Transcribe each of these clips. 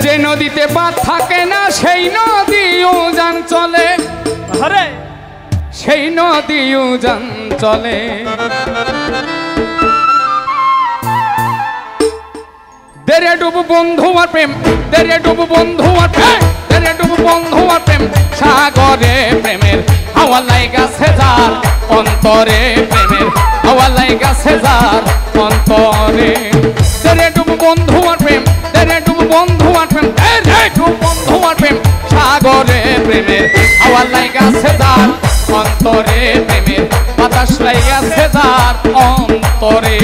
যে নদীতে বাঁধ থাকে না সেই নদী উজান চলে, আরে সেই নদী উজান চলে। দেরে ডুবু বন্ধু আর প্রেম, দেরে ডুবু বন্ধু আর প্রেম, দেরে ডুবু বন্ধু আর প্রেম, সাগরে প্রেমের হাওয়া লাইগাছে যার অন্তরে, প্রেমের হাওয়া লাইগাছে যার অন্তরে। দেরে ডুবু বন্ধু আর প্রেম, দেরে ডুবু বন্ধু আর প্রেম, দেরে ডুবু বন্ধু আর প্রেম, সাগরে প্রেমের হাওয়া লাইগাছে যার অন্তরে, প্রেমের বাতাস লাইগাছে যার অন্তরে।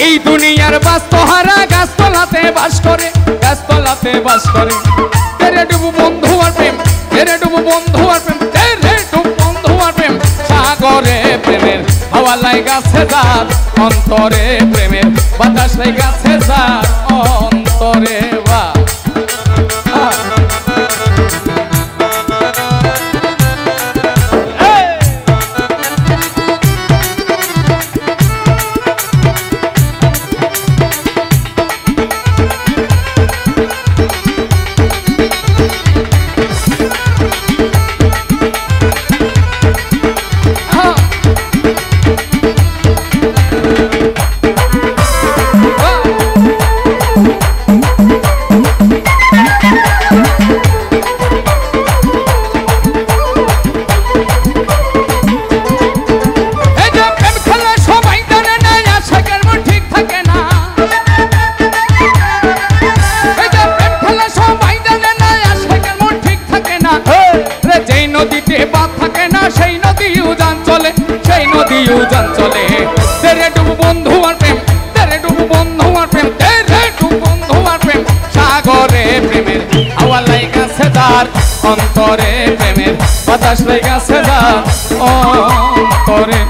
এই দুনিয়ার বাস্তহারা গাছতলাতে বাস করে, গাছতলাতে বাস করে। তেরে ডুবু বন্ধু আর প্রেম, তেরে ডুবু বন্ধু আর প্রেম, তেরে ডুবু বন্ধু আর প্রেম, সাগরে প্রেমের হাওয়া লাইগাছে যার অন্তরে, প্রেমের বাতাস লাইগাছে যার অন্তরে। বা উজান চলে। তেরে ডুবু বন্ধু আর প্রেম, তেরে ডুবু বন্ধু আর প্রেম, তেরে ডুবু বন্ধু আর প্রেম, সাগরে প্রেমের হাওয়া লাইগাছে যার অন্তরে, প্রেমের বাতাস লাইগাছে যার অন্তরে।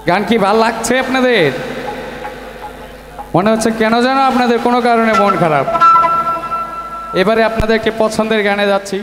গান কি ভালো লাগছে আপনাদের? মনে হচ্ছে কেন যেন আপনাদের কোনো কারণে মন খারাপ। এবারে আপনাদেরকে পছন্দের গানে যাচ্ছি।